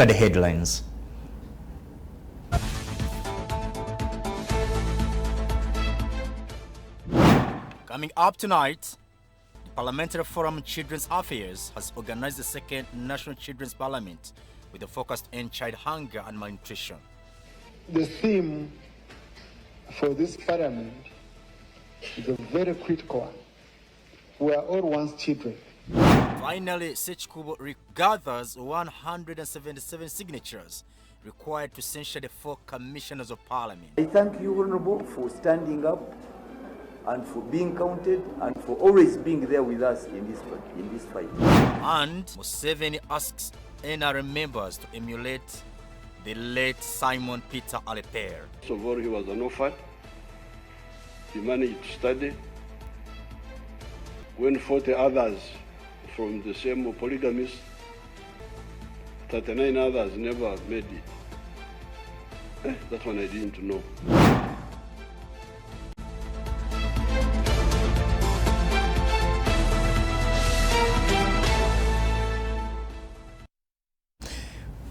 look at the headlines. Coming up tonight, the Parliamentary Forum on Children's Affairs has organized the second National Children's Parliament with a focus on child hunger and malnutrition. The theme for this parliament is a very critical one. We are all once children. Finally, Sechkubo gathers 177 signatures required to censure the 4 commissioners of parliament. I thank you, Honorable, for standing up and for being counted and for always being there with us in this fight. And Museveni asks NRM members to emulate the late Simon Peter Aleper. So far he was an orphan. He managed to study. When 40 others from the same polygamist, 39 others never made it. That one I didn't know.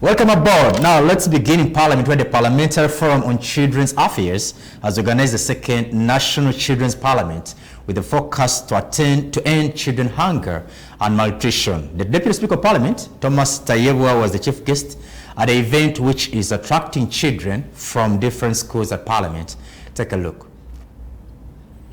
Welcome aboard. Now let's begin in Parliament, where the Parliamentary Forum on Children's Affairs has organized the second National Children's Parliament with a focus to end children hunger and malnutrition. The Deputy Speaker of Parliament, Thomas Tayebwa, was the chief guest at the event, which is attracting children from different schools at Parliament. Take a look.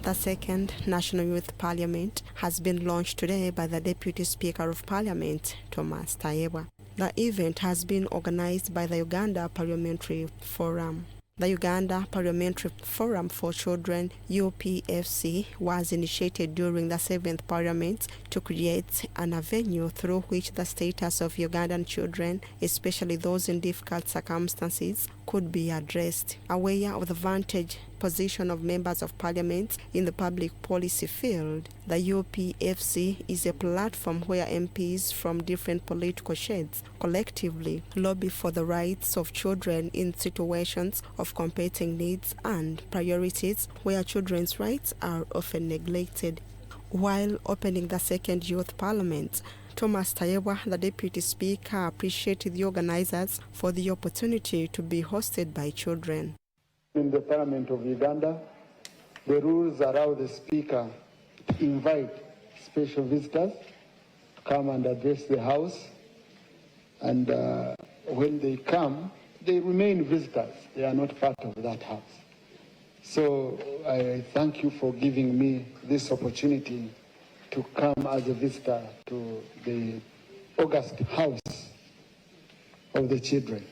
The second National Youth Parliament has been launched today by the Deputy Speaker of Parliament, Thomas Tayebwa. The event has been organized by the Uganda Parliamentary Forum. The Uganda Parliamentary Forum for Children, UPFC, was initiated during the 7th Parliament to create an avenue through which the status of Ugandan children, especially those in difficult circumstances, could be addressed. Aware of the vantage position of members of parliament in the public policy field, the UPFC is a platform where MPs from different political shades collectively lobby for the rights of children in situations of competing needs and priorities where children's rights are often neglected. While opening the second youth parliament, Thomas Tayebwa, the Deputy Speaker, appreciated the organizers for the opportunity to be hosted by children. In the Parliament of Uganda, the rules allow the Speaker to invite special visitors to come and address the House. And when they come, they remain visitors. They are not part of that House. So I thank you for giving me this opportunity to come as a visitor to the August House of the Children.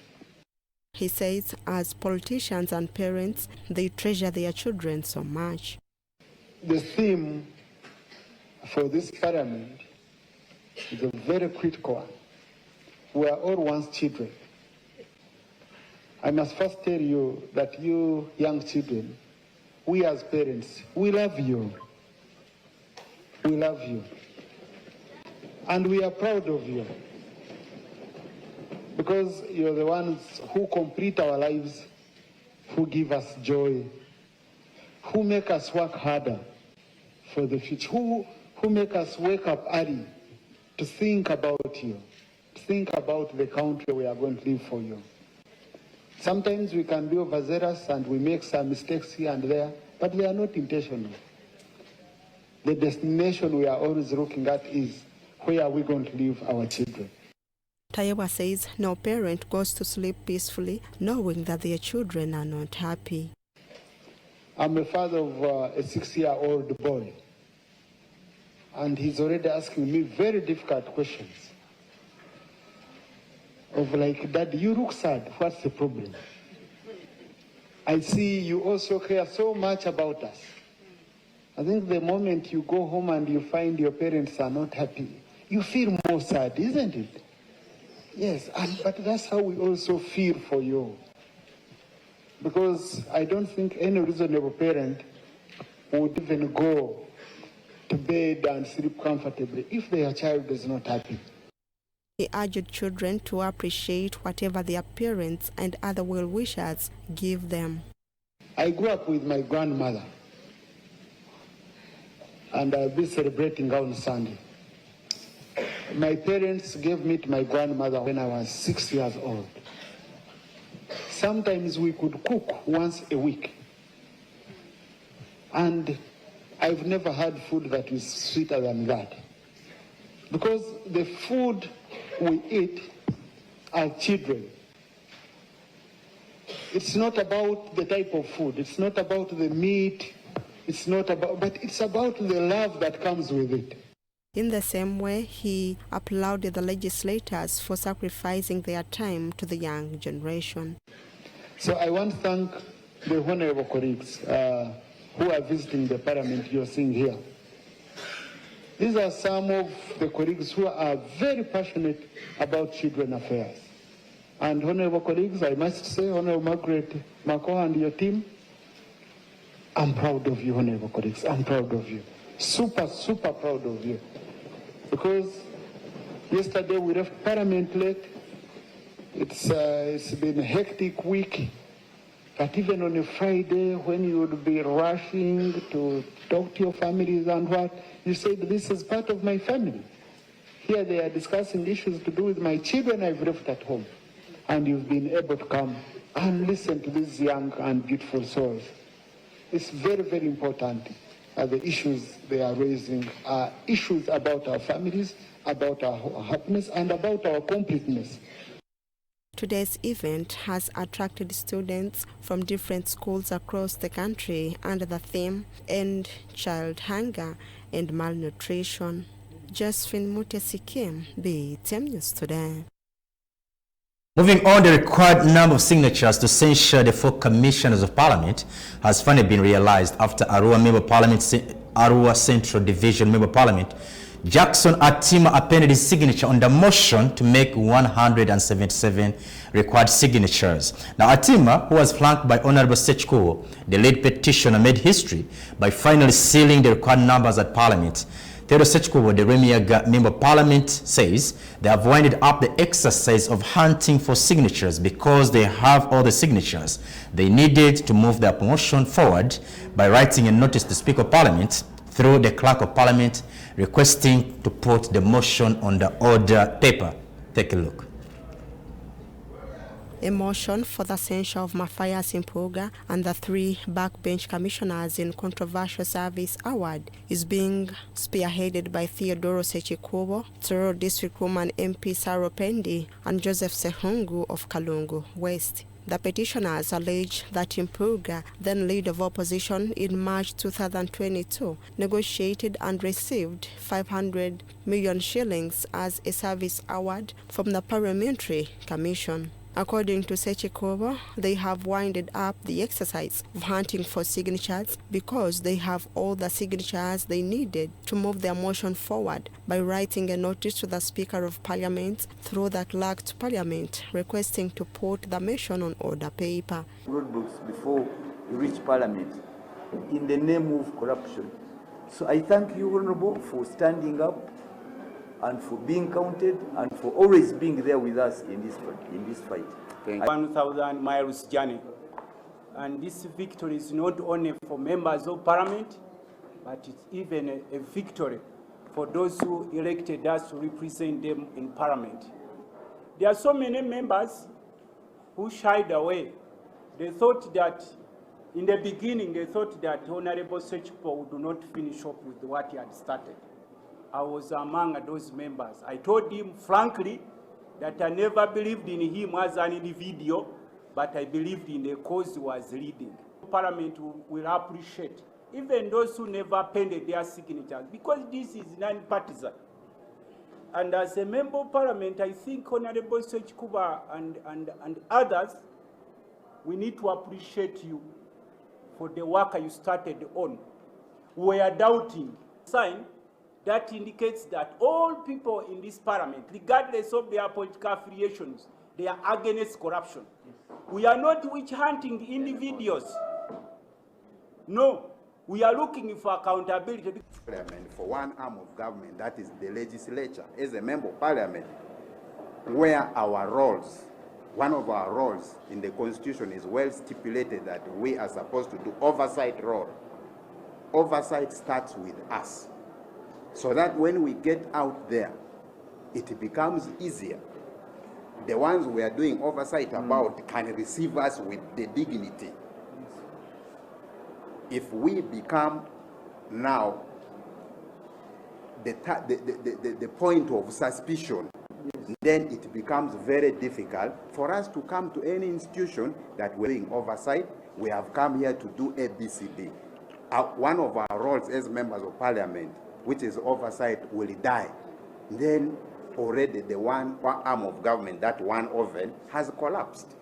He says as politicians and parents, they treasure their children so much. The theme for this parliament is a very critical one. We are all once children. I must first tell you that you young children, we as parents, we love you. We love you. And we are proud of you. Because you're the ones who complete our lives, who give us joy, who make us work harder for the future, who make us wake up early to think about you, to think about the country we are going to live for you. Sometimes we can be overzealous and we make some mistakes here and there, but they are not intentional. The destination we are always looking at is where are we going to leave our children. Tayebwa says no parent goes to sleep peacefully knowing that their children are not happy. I'm a father of a 6-year-old boy, and he's already asking me very difficult questions of like, Dad, you look sad, what's the problem? I see you also care so much about us. I think the moment you go home and you find your parents are not happy, you feel more sad, isn't it? Yes, but that's how we also feel for you. Because I don't think any reasonable parent would even go to bed and sleep comfortably if their child is not happy. He urged children to appreciate whatever their parents and other well-wishers give them. I grew up with my grandmother, and I'll be celebrating on Sunday. My parents gave me to my grandmother when I was 6 years old. Sometimes we could cook once a week. And I've never had food that is sweeter than that. Because the food we eat as children, it's not about the type of food, it's not about the meat, but it's about the love that comes with it. In the same way, he applauded the legislators for sacrificing their time to the young generation. So I want to thank the honorable colleagues who are visiting the parliament you're seeing here. These are some of the colleagues who are very passionate about children affairs. And honorable colleagues, I must say, Honorable Margaret Makoha and your team, I'm proud of you, honorable colleagues. I'm proud of you. Super, super proud of you. Because yesterday we left Parliament late. It's been a hectic week. But even on a Friday, when you would be rushing to talk to your families and what, you said, this is part of my family. Here they are discussing issues to do with my children I've left at home. And you've been able to come and listen to these young and beautiful souls. It's very, very important. The issues they are raising are issues about our families, about our happiness, and about our completeness. Today's event has attracted students from different schools across the country under the theme End Child Hunger and Malnutrition. Josephine Mutesikim, Btm News Today. Moving on, the required number of signatures to censure the 4 commissioners of Parliament has finally been realized after Arua Central Division Member Parliament Jackson Atima appended his signature on the motion to make 177 required signatures. Now Atima, who was flanked by Honorable Sechkuo, the lead petitioner, made history by finally sealing the required numbers at Parliament. Theodore Sechkuo, the Remiaga Member Parliament, says they have winded up the exercise of hunting for signatures because they have all the signatures they needed to move their motion forward by writing a notice to Speaker of Parliament through the Clerk of Parliament requesting to put the motion on the order paper. Take a look. A motion for the censure of Matthias Impuga and the 3 backbench commissioners in controversial service award is being spearheaded by Theodoro Sechikubo, Toro District Woman MP Saro Pendi, and Joseph Sehungu of Kalungu West. The petitioners allege that Impuga, then leader of opposition in March 2022, negotiated and received 500 million shillings as a service award from the Parliamentary Commission. According to Sechikobo, they have winded up the exercise of hunting for signatures because they have all the signatures they needed to move their motion forward by writing a notice to the Speaker of Parliament through the Clerk to Parliament requesting to put the motion on order paper. Roadblocks before you reach Parliament in the name of corruption. So I thank you, Honorable, for standing up and for being counted and for always being there with us in this fight. Thank you. 1,000 miles journey. And this victory is not only for members of Parliament, but it's even a victory for those who elected us to represent them in Parliament. There are so many members who shied away. They thought that, in the beginning, they thought that Honorable Sechpo would not finish up with what he had started. I was among those members. I told him frankly that I never believed in him as an individual, but I believed in the cause he was leading. Parliament will appreciate even those who never appended their signatures, because this is non-partisan. And as a member of Parliament, I think Honorable Sechkuba and others, we need to appreciate you for the work you started on. We are doubting. Sign that indicates that all people in this Parliament, regardless of their political affiliations, they are against corruption. We are not witch-hunting individuals. No, we are looking for accountability. Parliament for one arm of government, that is the legislature, as a member of Parliament, where our roles, one of our roles in the Constitution is well stipulated that we are supposed to do oversight role. Oversight starts with us. So that when we get out there, it becomes easier. The ones we are doing oversight about can receive us with the dignity. If we become now the point of suspicion, then it becomes very difficult for us to come to any institution that we're doing oversight. We have come here to do ABCD. One of our roles as members of parliament, which is oversight, will die. Then already the one arm of government, that one oven, has collapsed.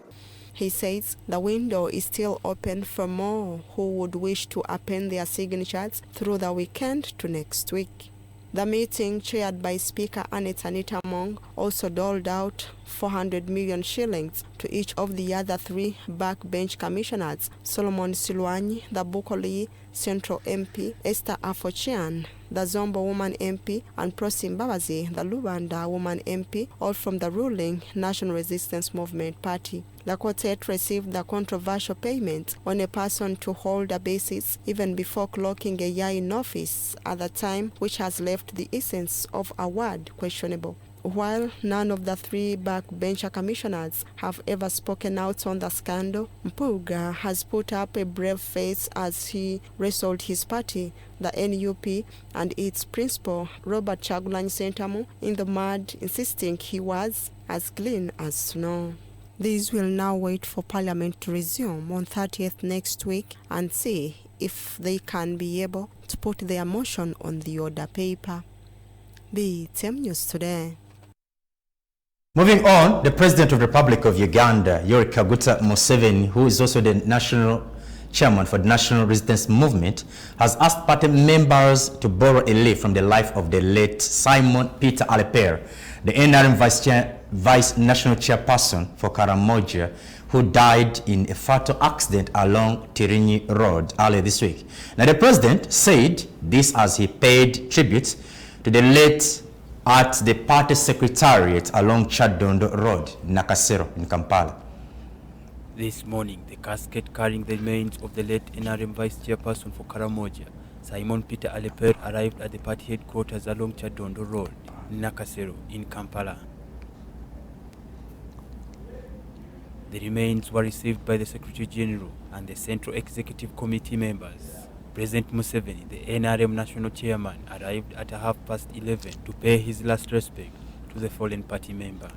He says the window is still open for more who would wish to append their signatures through the weekend to next week. The meeting, chaired by Speaker Anita Mong, also doled out 400 million shillings to each of the other three backbench commissioners: Solomon Silwanyi, the Bukoli Central MP, Esther Afochian, the Zombo Woman MP, and Prosim Babazi, the Lubanda Woman MP, all from the ruling National Resistance Movement Party. The quartet received the controversial payment on a person to hold a basis even before clocking a year in office at the time, which has left the essence of award questionable. While none of the three backbencher commissioners have ever spoken out on the scandal, Mpuga has put up a brave face as he wrestled his party, the NUP, and its principal, Robert Chagulanyi Sentamu, in the mud, insisting he was as clean as snow. These will now wait for Parliament to resume on 30th next week and see if they can be able to put their motion on the order paper. Btm News Today. Moving on, the President of the Republic of Uganda, Yoweri Kaguta Museveni, who is also the national chairman for the National Resistance Movement, has asked party members to borrow a leaf from the life of the late Simon Peter Aleper, the NRM Vice National Chairperson for Karamoja, who died in a fatal accident along Tirinyi Road earlier this week. Now, the president said this as he paid tribute to the late at the party secretariat along Chadondo Road, Nakasero, in Kampala. This morning, the casket carrying the remains of the late NRM Vice Chairperson for Karamoja, Simon Peter Aleper, arrived at the party headquarters along Chadondo Road, Nakasero, in Kampala. The remains were received by the Secretary General and the Central Executive Committee members. President Museveni, the NRM National Chairman, arrived at 11:30 to pay his last respect to the fallen party member.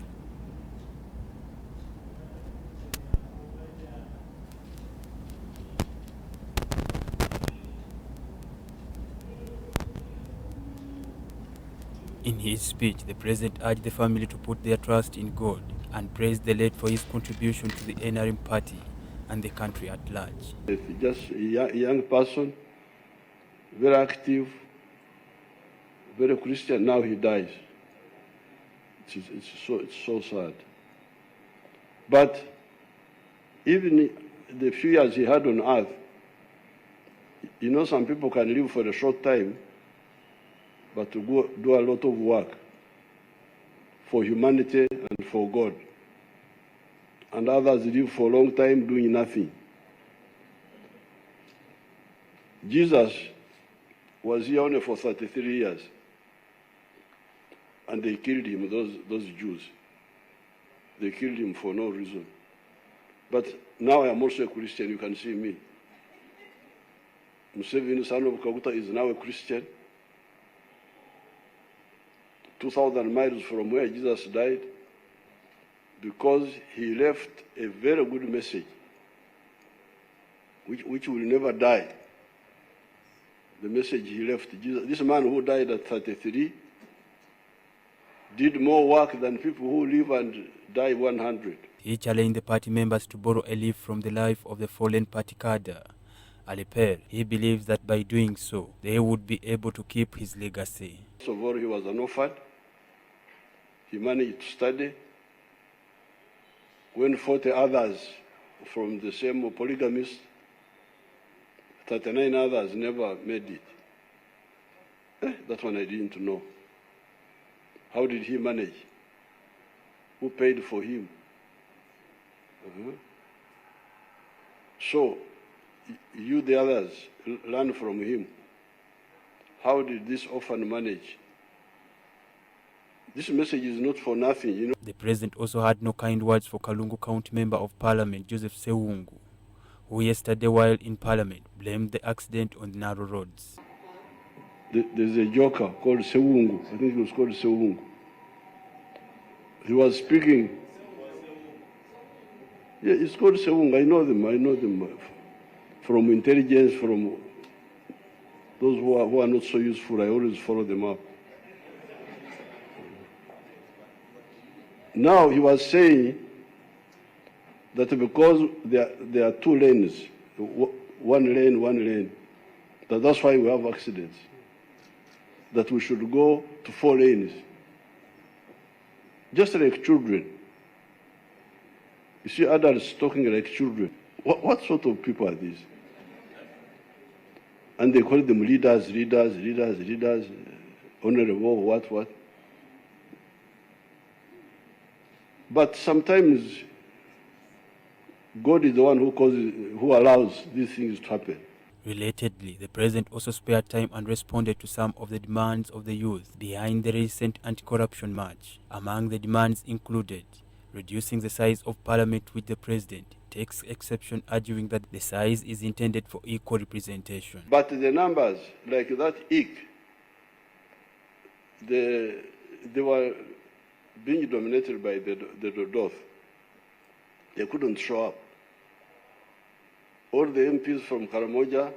In his speech, the President urged the family to put their trust in God and praised the late for his contribution to the NRM party and the country at large. Just a young person, very active, very Christian. Now he dies. It's so sad. But even the few years he had on earth, you know, some people can live for a short time, but to go do a lot of work for humanity and for God. And others live for a long time doing nothing. Jesus was here only for 33 years. And they killed him, those Jews. They killed him for no reason. But now I am also a Christian, you can see me. Museveni, son of Kaguta, is now a Christian. 2,000 miles from where Jesus died, because he left a very good message, which will never die. The message he left, Jesus. This man who died at 33 did more work than people who live and die 100. He challenged the party members to borrow a leaf from the life of the fallen party cadre, Aleper. He believes that by doing so, they would be able to keep his legacy. So far, he was an orphan. He managed to study. When 40 others from the same polygamist, 39 others never made it. That one I didn't know. How did he manage? Who paid for him? So, you the others, learn from him. How did this orphan manage? This message is not for nothing, you know. The president also had no kind words for Kalungu County Member of Parliament Joseph Sewungu, who yesterday while in Parliament blamed the accident on the narrow roads. There's a joker called Sewungu. I think it was called Sewungu. He was speaking. Yeah, it's called Sewungu. I know them from intelligence, from those who are not so useful. I always follow them up. Now he was saying that because there are two lanes, one lane, that's why we have accidents. That we should go to 4 lanes. Just like children. You see adults talking like children. What sort of people are these? And they call them leaders, honorable, what. But sometimes God is the one who allows these things to happen. Relatedly, the president also spared time and responded to some of the demands of the youth behind the recent anti-corruption march. Among the demands included reducing the size of parliament, which the president takes exception, arguing that the size is intended for equal representation. But the numbers, like that they were being dominated by the Dodoth. They couldn't show up. All the MPs from Karamoja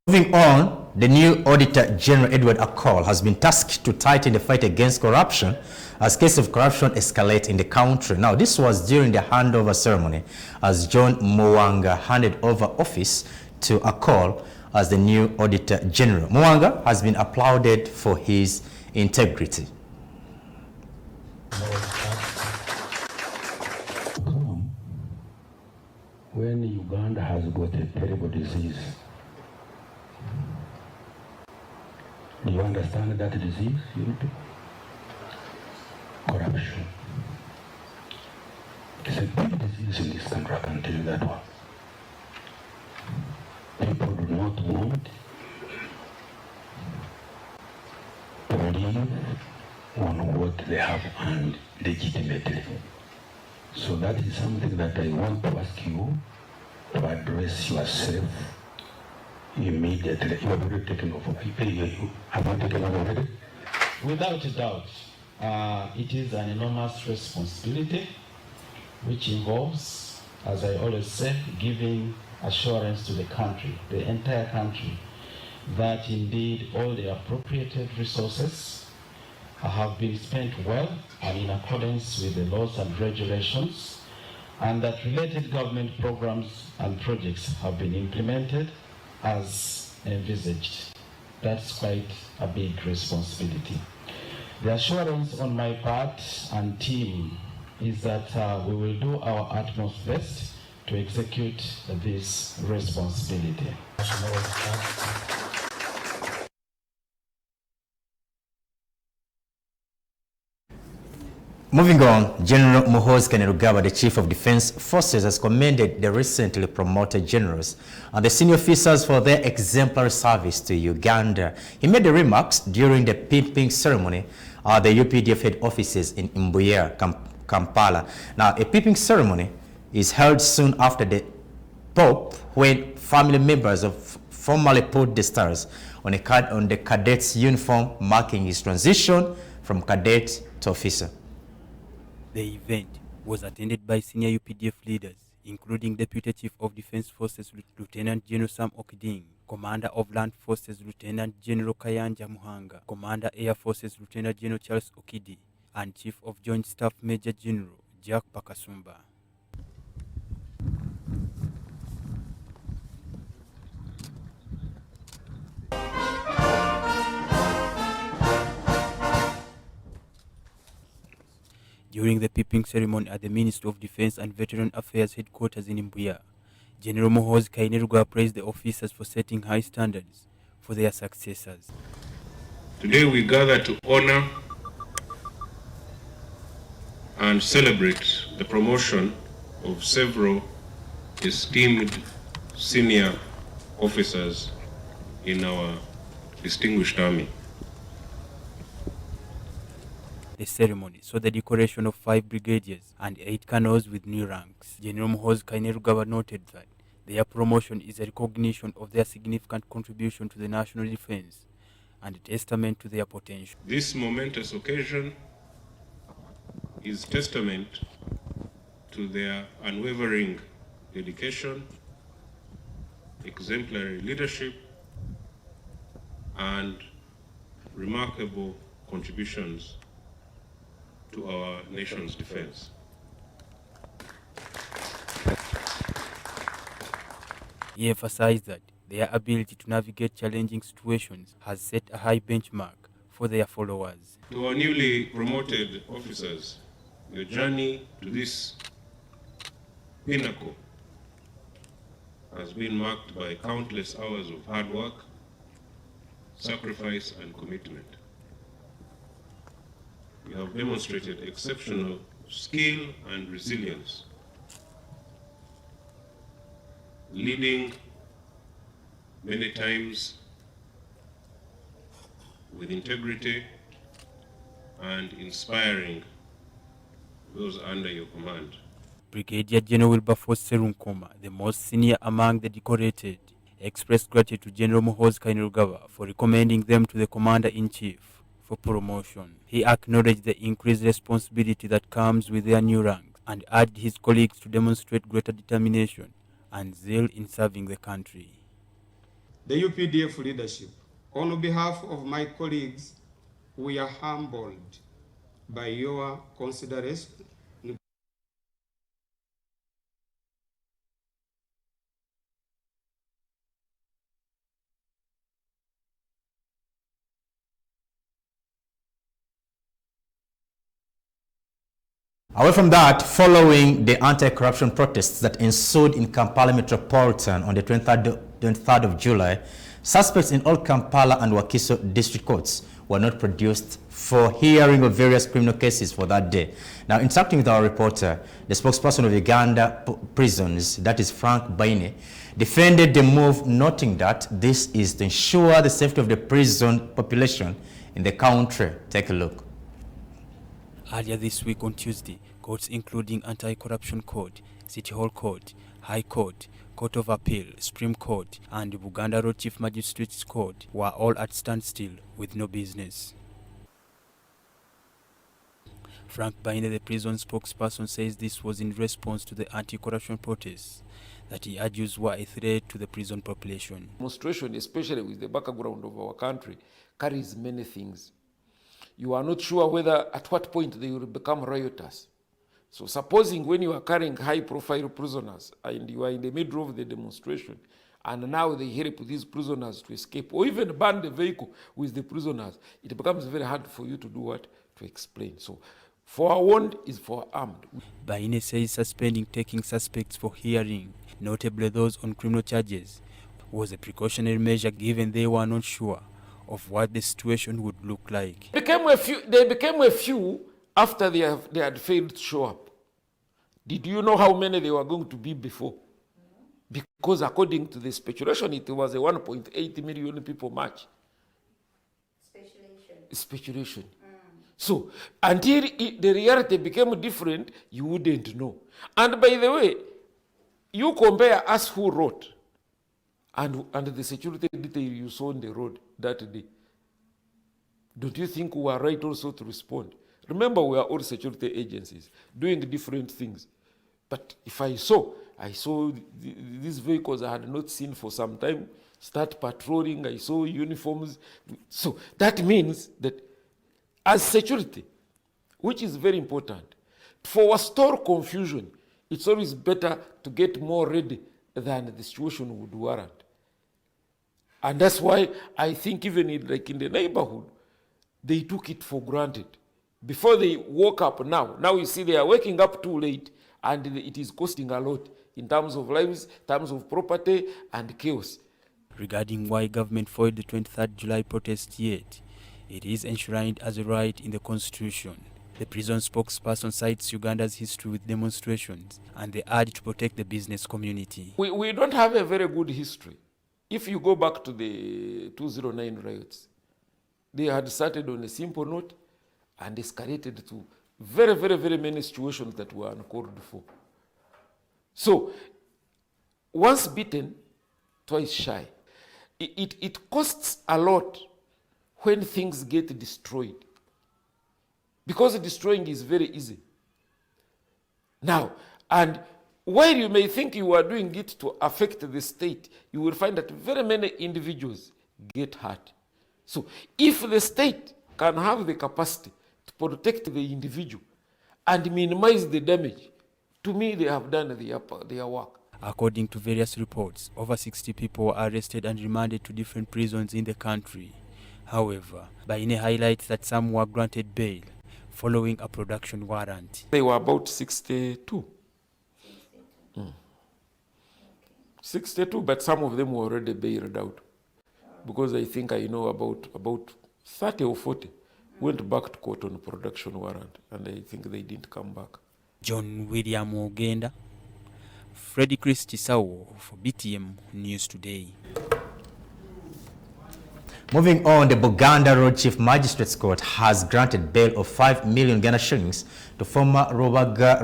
Moving on, the new Auditor General Edward Akol has been tasked to tighten the fight against corruption as cases of corruption escalate in the country. Now, this was during the handover ceremony as John Mwanga handed over office to Akol as the new Auditor General. Mwanga has been applauded for his integrity. When Uganda has got a terrible disease, do you understand that disease? Corruption. It's a big disease in this country, I can tell you that one. People do not want to live on what they have earned legitimately. So that is something that I want to ask you to address yourself immediately. You have already taken over. Have you taken over already? Without a doubt, it is an enormous responsibility which involves, as I always said, giving assurance to the country, the entire country, that indeed all the appropriated resources have been spent well and in accordance with the laws and regulations, and that related government programs and projects have been implemented as envisaged. That's quite a big responsibility. The assurance on my part and team is that we will do our utmost best to execute this responsibility. Moving on, General Muhoozi Kainerugaba, the Chief of Defense Forces, has commended the recently promoted generals and the senior officers for their exemplary service to Uganda. He made the remarks during the pimping ceremony at the UPDF head offices in Mbuya, Kampala. Now, a pimping ceremony is held soon after the Pope, when family members of formally put the stars on the cadet's uniform, marking his transition from cadet to officer. The event was attended by senior UPDF leaders, including Deputy Chief of Defense Forces Lieutenant General Sam Okiding, Commander of Land Forces Lieutenant General Kayanja Muhanga, Commander Air Forces Lieutenant General Charles Okidi, and Chief of Joint Staff Major General Jack Pakasumba. During the pipping ceremony at the Ministry of Defense and Veteran Affairs headquarters in Mbuya, General Muhoozi Kainerugaba praised the officers for setting high standards for their successors. Today we gather to honor and celebrate the promotion of several esteemed senior officers in our distinguished army. The ceremony saw the decoration of 5 brigadiers and 8 colonels with new ranks. General Muhoozi Kainerugaba noted that their promotion is a recognition of their significant contribution to the national defense and a testament to their potential. This momentous occasion is testament to their unwavering dedication, exemplary leadership, and remarkable contributions to our nation's defense. He emphasized that their ability to navigate challenging situations has set a high benchmark for their followers. To our newly promoted officers, your journey to this pinnacle has been marked by countless hours of hard work, sacrifice, and commitment. You have demonstrated exceptional skill and resilience, leading many times with integrity and inspiring those under your command. Brigadier General Wilberforce Serunkoma, the most senior among the decorated, expressed gratitude to General Muhoozi Kainerugaba for recommending them to the Commander-in-Chief for promotion. He acknowledged the increased responsibility that comes with their new rank and urged his colleagues to demonstrate greater determination and zeal in serving the country. The UPDF leadership, on behalf of my colleagues, we are humbled by your consideration. Away from that, following the anti-corruption protests that ensued in Kampala Metropolitan on the 23rd of July, suspects in all Kampala and Wakiso district courts were not produced for hearing of various criminal cases for that day. Now, interacting with our reporter, the spokesperson of Uganda prisons, that is Frank Baine, defended the move, noting that this is to ensure the safety of the prison population in the country. Take a look. Earlier this week on Tuesday, courts including Anti-Corruption Court, City Hall Court, High Court, Court of Appeal, Supreme Court, and Buganda Road Chief Magistrates Court were all at standstill with no business. Frank Baine, the prison spokesperson, says this was in response to the anti-corruption protests that he argues were a threat to the prison population. Demonstration, especially with the background of our country, carries many things. You are not sure whether at what point they will become rioters. So supposing when you are carrying high-profile prisoners and you are in the middle of the demonstration, and now they help these prisoners to escape, or even burn the vehicle with the prisoners, it becomes very hard for you to do what? To explain. So forewarned is forearmed. Baine says suspending taking suspects for hearing, notably those on criminal charges, was a precautionary measure given they were not sure of what the situation would look like. They became a few after they had failed to show up. Did you know how many they were going to be before? Because according to the speculation, it was a 1.8 million people march. Speculation. So until the reality became different, you wouldn't know. And by the way, you compare us who wrote and the security detail you saw on the road that day. Don't you think we were right also to respond? Remember, we are all security agencies doing different things. But if I saw these vehicles I had not seen for some time start patrolling, I saw uniforms. So that means that as security, which is very important, for store confusion, it's always better to get more ready than the situation would warrant. And that's why I think even in the neighborhood, they took it for granted. Before they woke up now you see they are waking up too late and it is costing a lot in terms of lives, terms of property, and chaos. Regarding why government foiled the 23rd July protest yet, it is enshrined as a right in the Constitution. The prison spokesperson cites Uganda's history with demonstrations and they urge to protect the business community. We don't have a very good history. If you go back to the 2009 riots, they had started on a simple note and escalated to very, very, very many situations that were uncalled for. So, once beaten, twice shy. It costs a lot when things get destroyed. Because destroying is very easy. Now, and while you may think you are doing it to affect the state, you will find that very many individuals get hurt. So if the state can have the capacity to protect the individual and minimize the damage, to me they have done their work. According to various reports, over 60 people were arrested and remanded to different prisons in the country. However, Baine highlights that some were granted bail following a production warrant. They were about 62. 62, but some of them were already bailed out. Because I think I know about 30 or 40 went back to court on a production warrant, and I think they didn't come back. John William Ogenda, Freddie Christie Sawo for Btm News Today. Moving on, the Buganda Road Chief Magistrates Court has granted bail of 5 million Ghana shillings to former Rubaga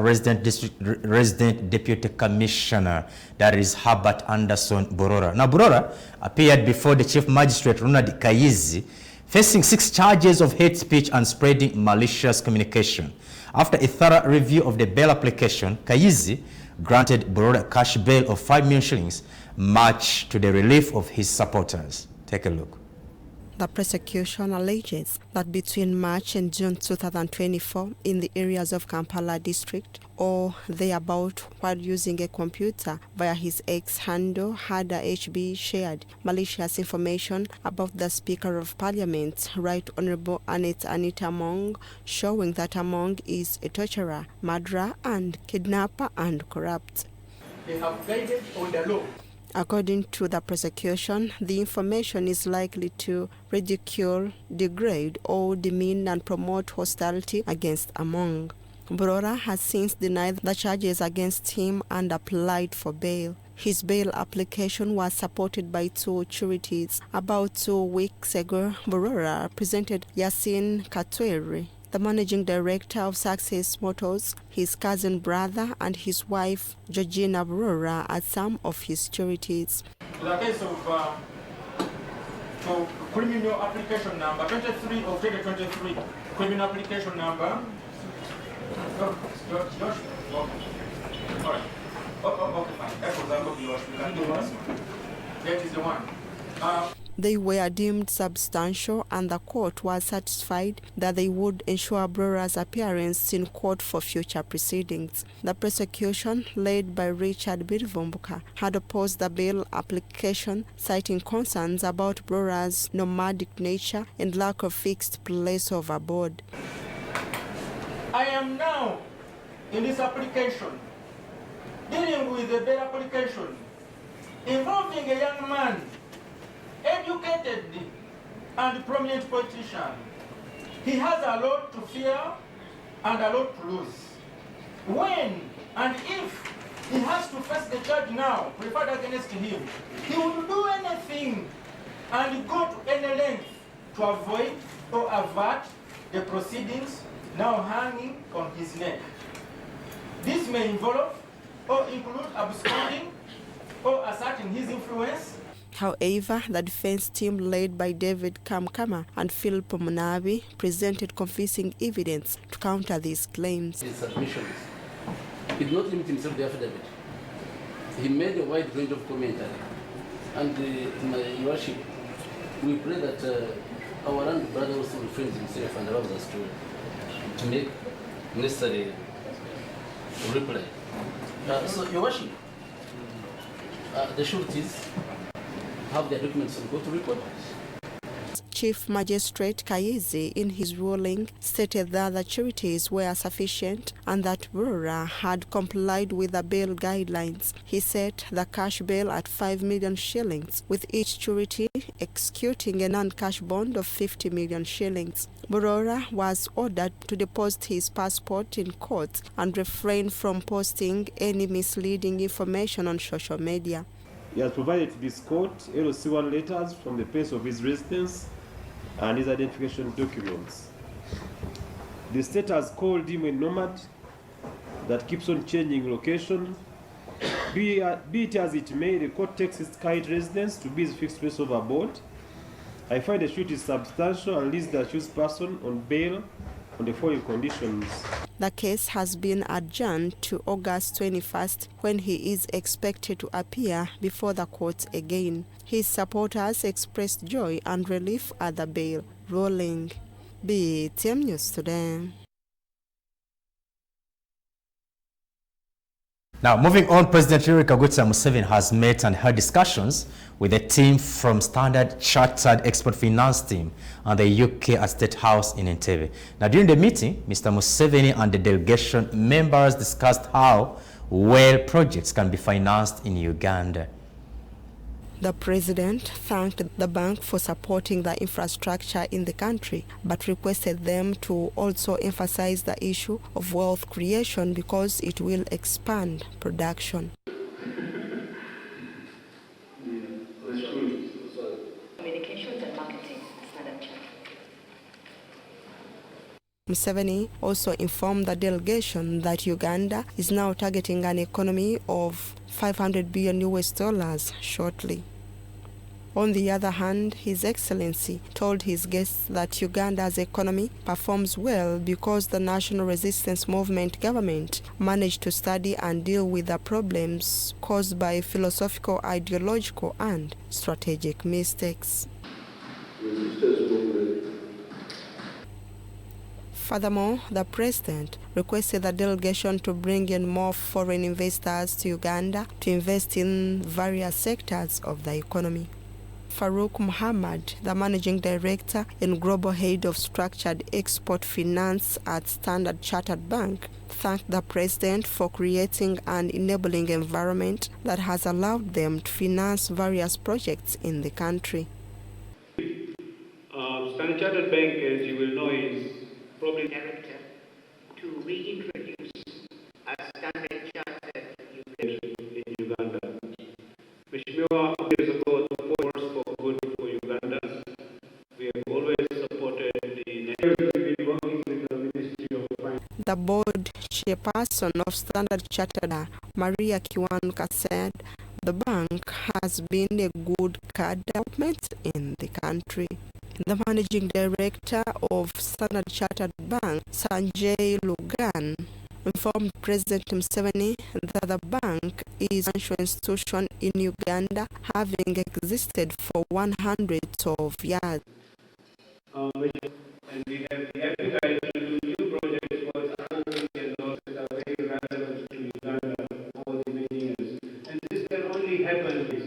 Resident Deputy Commissioner, that is Herbert Anderson Burora. Now, Burora appeared before the Chief Magistrate Ronald Kayizi, facing 6 charges of hate speech and spreading malicious communication. After a thorough review of the bail application, Kayizi granted Burora cash bail of 5 million shillings, much to the relief of his supporters. Take a look. The prosecution alleges that between March and June 2024, in the areas of Kampala district or thereabout, while using a computer via his X handle, Hada HB shared malicious information about the Speaker of Parliament, Right Honourable Anita Among, showing that Among is a torturer, murderer and kidnapper and corrupt. They have guided on the law. According to the prosecution, the information is likely to ridicule, degrade, or demean and promote hostility against Among. Burora has since denied the charges against him and applied for bail. His bail application was supported by 2 sureties. About 2 weeks ago, Burora presented Yasin Katweri, the managing director of Success Motors, his cousin brother, and his wife, Georgina Burora, as some of his sureties. The case of criminal application number 23 of 2023, criminal application number. Josh. All right. Okay, fine. That was out of yours. We can do this one. That is the one. They were deemed substantial, and the court was satisfied that they would ensure Burora's appearance in court for future proceedings. The prosecution, led by Richard Birvumbuka, had opposed the bail application, citing concerns about Burora's nomadic nature and lack of fixed place of abode. I am now in this application dealing with a bail application involving a young man, educated and prominent politician. He has a lot to fear and a lot to lose. When and if he has to face the charge now preferred against him, he will do anything and go to any length to avoid or avert the proceedings now hanging on his neck. This may involve or include absconding or asserting his influence. However, the defense team led by David Kamkama and Philip Munabi presented convincing evidence to counter these claims. His submissions did not limit himself to the affidavit. He made a wide range of commentary. And Your Worship, we pray that our land brother also refrains himself and allows us to make necessary reply. So, Your Worship, the sureties have their documents on go to record. Chief Magistrate Kayizi, in his ruling, stated that the sureties were sufficient and that Burora had complied with the bail guidelines. He set the cash bail at 5 million shillings, with each surety executing a non-cash bond of 50 million shillings. Burora was ordered to deposit his passport in court and refrain from posting any misleading information on social media. He has provided to this court LC1 letters from the place of his residence and his identification documents. The state has called him a nomad that keeps on changing location. Be it as it may, the court takes his current residence to be his fixed place of abode. I find the suit is substantial and leaves the accused person on bail on the following conditions. The case has been adjourned to August 21st, when he is expected to appear before the court again. His supporters expressed joy and relief at the bail ruling. Btm News Today. Now, moving on, President Yoweri Kaguta Museveni has met and held discussions with a team from Standard Chartered Export Finance team and the UK at State House in Entebbe. Now, during the meeting, Mr. Museveni and the delegation members discussed how well projects can be financed in Uganda. The president thanked the bank for supporting the infrastructure in the country, but requested them to also emphasize the issue of wealth creation because it will expand production. Communications and marketing, Standard Chartered. Museveni also informed the delegation that Uganda is now targeting an economy of $500 billion shortly. On the other hand, His Excellency told his guests that Uganda's economy performs well because the National Resistance Movement government managed to study and deal with the problems caused by philosophical, ideological, and strategic mistakes. Furthermore, the president requested the delegation to bring in more foreign investors to Uganda to invest in various sectors of the economy. Farouk Muhammad, the managing director and global head of structured export finance at Standard Chartered Bank, thanked the president for creating an enabling environment that has allowed them to finance various projects in the country. Standard Chartered Bank, as you will know, is probably director to reintroduce a Standard Chartered in Uganda. Mheshimiwa, years ago, the force for good for Uganda. We have always supported the Ministry of Finance. The board chairperson of Standard Chartered, Maria Kiwanuka, said the bank has been a good card development in the country. The managing director of Standard Chartered Bank, Sanjay Lugan, informed President Museveni that the bank is a financial institution in Uganda, having existed for 100 years. And we have the appetite to do new projects for economies and those that are very relevant to Uganda over the many years. And this can only happen with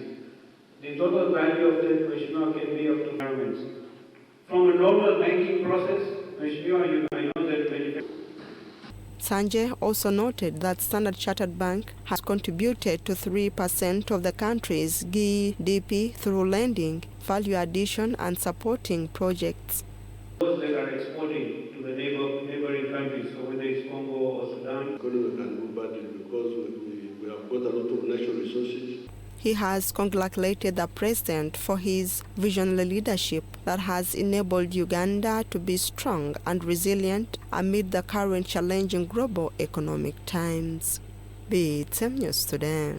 the total value of that Mheshimiwa can be up to governments. From a normal banking process, Mheshimiwa, I know that Sanjay also noted that Standard Chartered Bank has contributed to 3% of the country's GDP through lending, value addition, and supporting projects. Those that are exporting to the neighboring countries, so whether it's Congo or Sudan. Economy can go badly because we have got a lot of natural resources. He has congratulated the president for his visionary leadership that has enabled Uganda to be strong and resilient amid the current challenging global economic times. Btm News Today.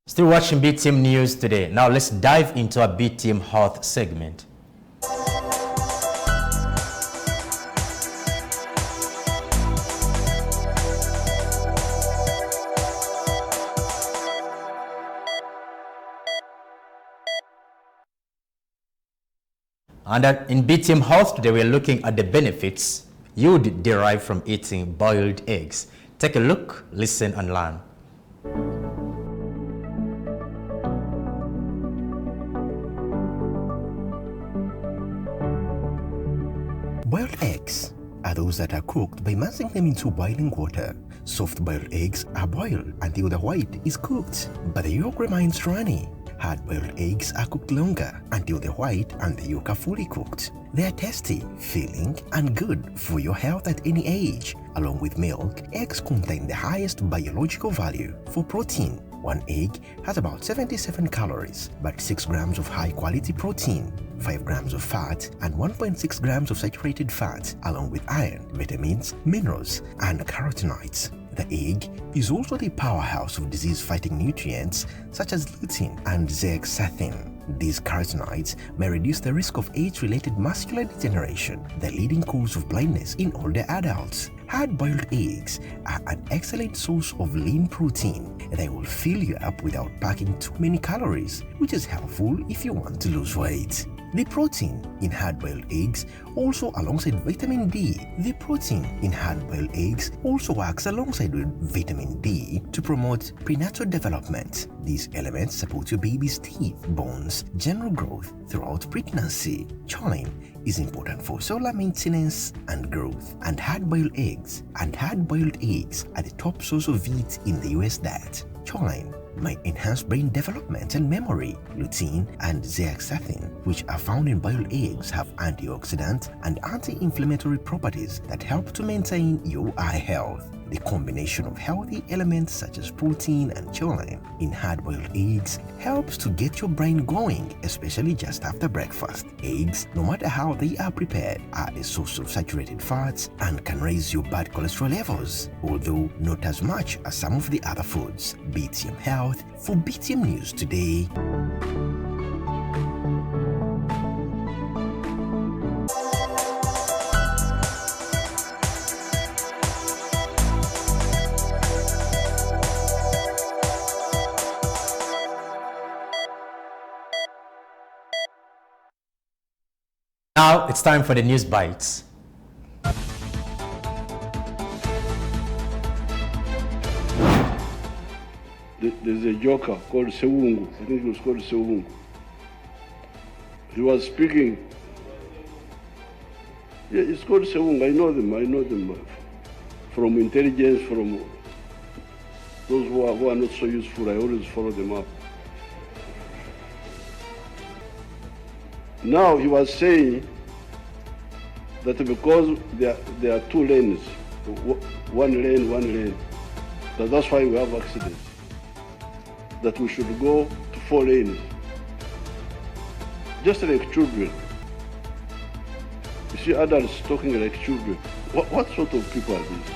Still watching Btm News Today. Now let's dive into our Btm Health segment. And in Btm Health today, we're looking at the benefits you would derive from eating boiled eggs. Take a look, listen, and learn. Hard-boiled eggs are those that are cooked by immersing them into boiling water. Soft-boiled eggs are boiled until the white is cooked, but the yolk remains runny. Hard-boiled eggs are cooked longer until the white and the yolk are fully cooked. They are tasty, filling, and good for your health at any age. Along with milk, eggs contain the highest biological value for protein. One egg has about 77 calories, but 6 grams of high-quality protein, 5 grams of fat, and 1.6 grams of saturated fat, along with iron, vitamins, minerals, and carotenoids. The egg is also the powerhouse of disease-fighting nutrients such as lutein and zeaxanthin. These carotenoids may reduce the risk of age-related macular degeneration, the leading cause of blindness in older adults. Hard-boiled eggs are an excellent source of lean protein. They will fill you up without packing too many calories, which is helpful if you want to lose weight. The protein in hard-boiled eggs also alongside vitamin D. The protein in hard-boiled eggs also works alongside with vitamin D to promote prenatal development. These elements support your baby's teeth, bones, general growth throughout pregnancy. Choline is important for cellular maintenance and growth, and hard-boiled eggs are the top source of it in the US diet. Choline might enhance brain development and memory. Lutein and zeaxanthin, which are found in boiled eggs, have antioxidant and anti-inflammatory properties that help to maintain your eye health. The combination of healthy elements such as protein and choline in hard-boiled eggs helps to get your brain going, especially just after breakfast. Eggs, no matter how they are prepared, are a source of saturated fats and can raise your bad cholesterol levels, although not as much as some of the other foods. Btm Health for Btm News Today. Now it's time for the news bites. There's a joker called Sewungu. I think it was called Sewungu. He was speaking. Yeah, it's called Sewungu. I know them from intelligence, from those who are not so useful. I always follow them up. Now he was saying that because there are two lanes, one lane, that's why we have accidents. That we should go to 4 lanes, just like children. You see adults talking like children. What sort of people are these?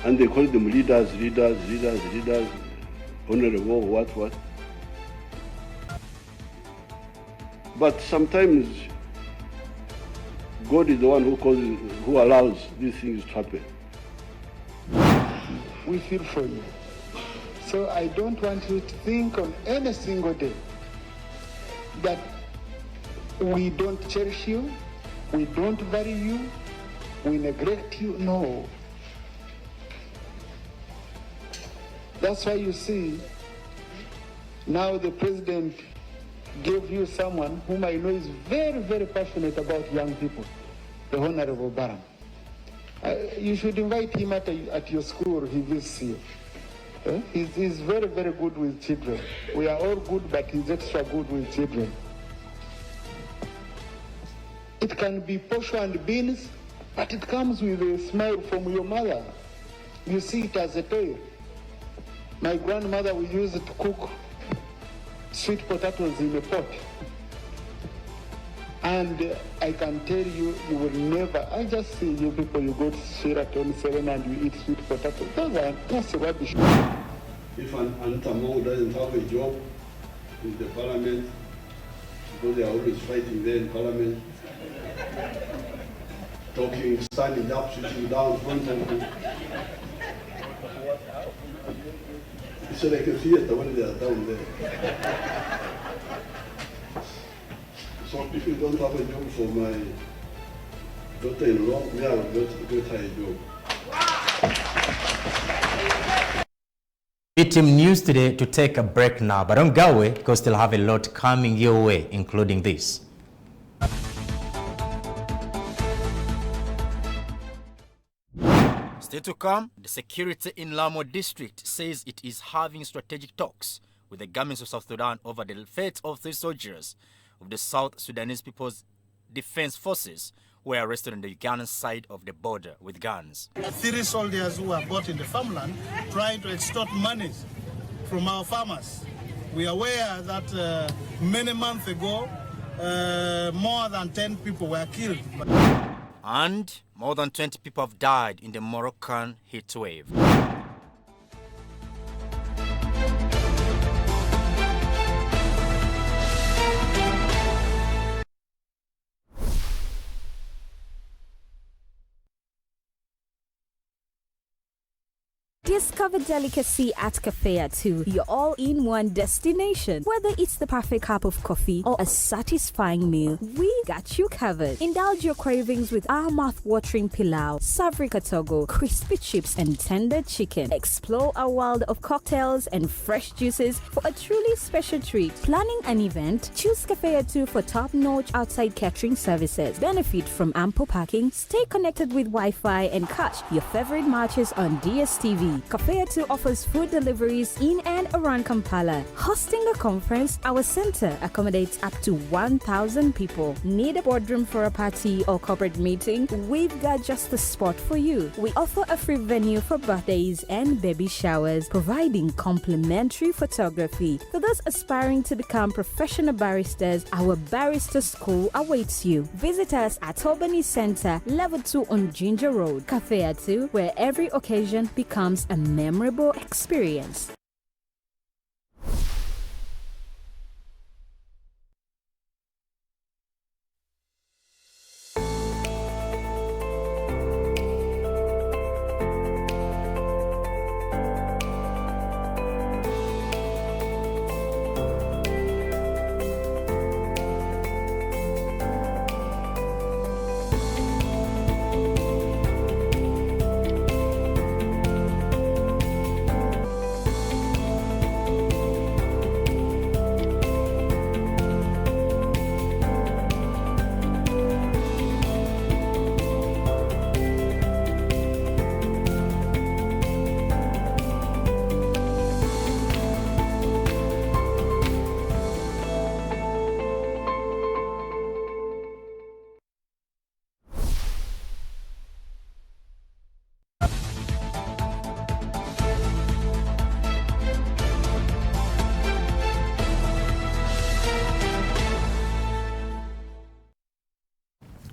And they call them leaders, honorable, what? But sometimes God is the one who allows these things to happen. We feel for you. So I don't want you to think on any single day that we don't cherish you, we don't value you, we neglect you. No. That's why you see now the president gave you someone whom I know is very, very passionate about young people, the Honorable Baram. You should invite him at your school, he visits you. He's very, very good with children. We are all good, but he's extra good with children. It can be posho and beans, but it comes with a smile from your mother. You see it as a toy. My grandmother, we used to cook sweet potatoes in a pot. And I can tell you, you will never, I just see you people, you go to Sheraton 7 and you eat sweet potatoes. That's rubbish. If an Antamong doesn't have a job in the parliament, because they are always fighting there in parliament, talking, standing up, sitting down, front and it's like a theater when they are down there. So if you don't have a job for my daughter-in-law, me, I will get her a job. Btm News Today to take a break now, but don't go away because they'll have a lot coming your way, including this. Still to come, the security in Lamo district says it is having strategic talks with the governments of South Sudan over the fate of 3 soldiers of the South Sudanese People's Defense Forces who were arrested on the Ugandan side of the border with guns. 3 soldiers who are bought in the farmland trying to extort money from our farmers. We are aware that many months ago, more than 10 people were killed. And more than 20 people have died in the Moroccan heat wave. Discover delicacy at Cafe Atu, your all-in-one destination. Whether it's the perfect cup of coffee or a satisfying meal, we got you covered. Indulge your cravings with our mouth-watering pilau, savory katogo, crispy chips, and tender chicken. Explore our world of cocktails and fresh juices for a truly special treat. Planning an event? Choose Cafe Atu for top-notch outside catering services. Benefit from ample parking, stay connected with Wi-Fi, and catch your favorite matches on DSTV. Cafe Atu offers food deliveries in and around Kampala. Hosting a conference, our center accommodates up to 1,000 people. Need a boardroom for a party or corporate meeting? We've got just the spot for you. We offer a free venue for birthdays and baby showers, providing complimentary photography. For those aspiring to become professional baristas, our barista school awaits you. Visit us at Albany Center, Level 2 on Ginger Road. Cafe Atu, where every occasion becomes a memorable experience.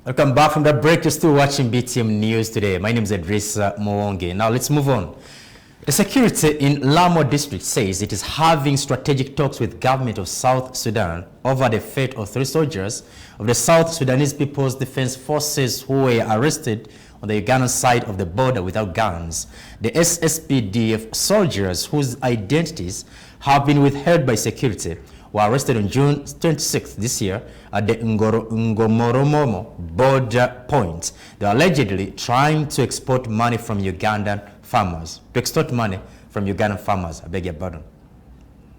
Welcome back from the break. You're still watching Btm News Today. My name is Idrissa Mwonge. Now let's move on. The security in Lamo district says it is having strategic talks with government of South Sudan over the fate of 3 soldiers of the South Sudanese People's Defense Forces who were arrested on the Ugandan side of the border without guns. The SSPDF soldiers, whose identities have been withheld by security, were arrested on June 26th this year at the Ngomoromomo border point. They are allegedly trying to export money from Ugandan farmers. To extort money from Ugandan farmers, I beg your pardon.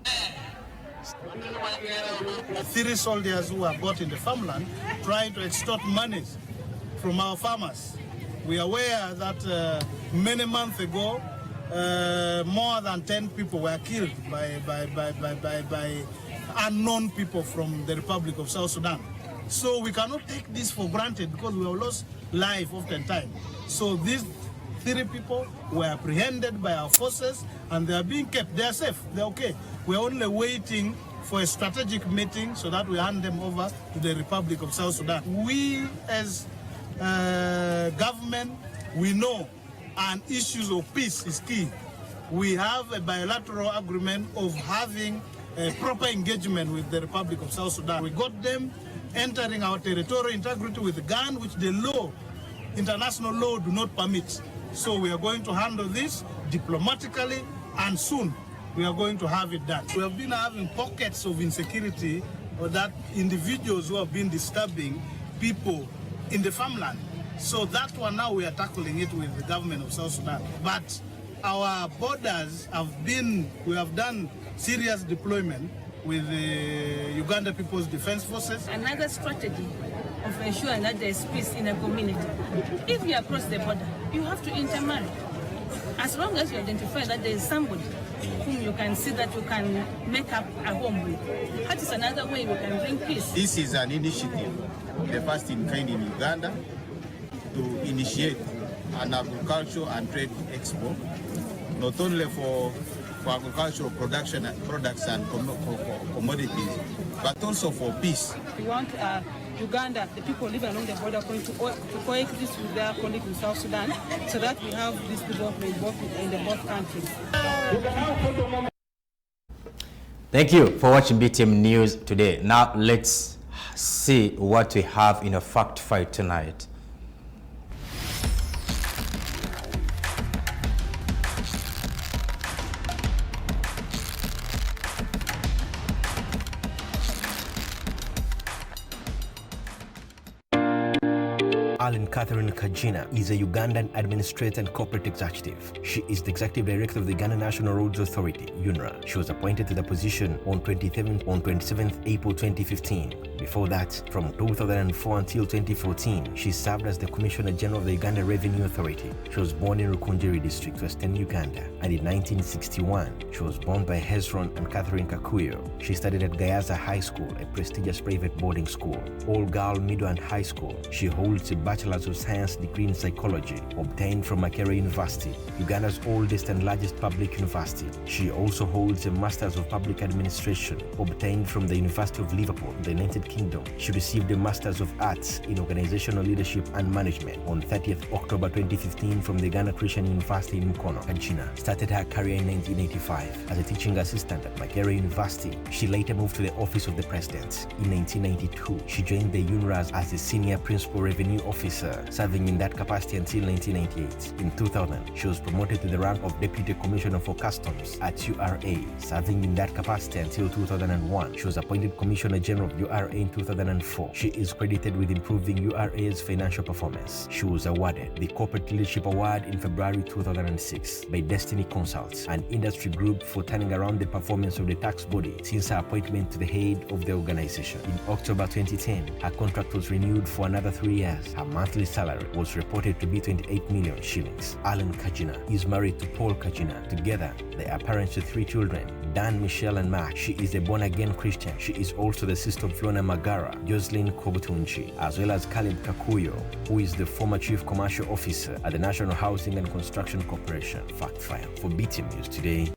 3 soldiers who are bought in the farmland trying to extort money from our farmers. We are aware that many months ago, more than 10 people were killed by unknown people from the Republic of South Sudan. So we cannot take this for granted because we have lost life oftentimes. So these 3 people were apprehended by our forces and they are being kept. They are safe. They're okay. We're only waiting for a strategic meeting so that we hand them over to the Republic of South Sudan. We as government, we know and issues of peace is key. We have a bilateral agreement of having a proper engagement with the Republic of South Sudan. We got them entering our territorial integrity with a gun, which the law, international law, do not permit. So we are going to handle this diplomatically, and soon we are going to have it done. We have been having pockets of insecurity, or that individuals who have been disturbing people in the farmland. So that one now we are tackling it with the government of South Sudan. But our borders have been, we have done serious deployment with the Uganda People's Defense Forces. Another strategy of ensuring that there is peace in a community. If you cross the border, you have to intermarry. As long as you identify that there is somebody whom you can see that you can make up a home with, that is another way we can bring peace. This is an initiative, the first in kind in Uganda, to initiate an agricultural and trade expo, not only for agricultural production products and commodities, but also for peace. We want Uganda, the people living along the border point, to coexist with their colleagues in South Sudan, so that we have this development in the both countries. Thank you for watching BTM News today. Now let's see what we have in a fact fight tonight. Alan Catherine Kajina is a Ugandan administrator and corporate executive. She is the executive director of the Uganda National Roads Authority, UNRA. She was appointed to the position on 27th April 2015. Before that, from 2004 until 2014, she served as the Commissioner General of the Uganda Revenue Authority. She was born in Rukunjeri District, Western Uganda, and in 1961, she was born by Hezron and Catherine Kakuyo. She studied at Gayaza High School, a prestigious private boarding school, all-girl middle and high school. She holds a Bachelor's of Science degree in Psychology, obtained from Makerere University, Uganda's oldest and largest public university. She also holds a Master's of Public Administration, obtained from the University of Liverpool, the United Kingdom. She received a Master's of Arts in Organizational Leadership and Management on 30th October 2015 from the Uganda Christian University in Mukono. Kajina started her career in 1985 as a teaching assistant at Makerere University. She later moved to the Office of the President. In 1992, she joined the UNRAS as a Senior Principal Revenue Officer, serving in that capacity until 1998. In 2000, she was promoted to the rank of Deputy Commissioner for Customs at URA, serving in that capacity until 2001. She was appointed Commissioner General of URA in 2004. She is credited with improving URA's financial performance. She was awarded the Corporate Leadership Award in February 2006 by Destiny Consults, an industry group for turning around the performance of the tax body since her appointment to the head of the organization. In October 2010, her contract was renewed for another 3 years. Her monthly salary was reported to be 28 million shillings. Alan Kajina is married to Paul Kajina. Together, they are parents to 3 children, Dan, Michelle, and Mark. She is a born-again Christian. She is also the sister of Flona Magara, Jocelyn Kobutunchi, as well as Caleb Kakuyo, who is the former Chief Commercial Officer at the National Housing and Construction Corporation. Fact file for BTM News Today.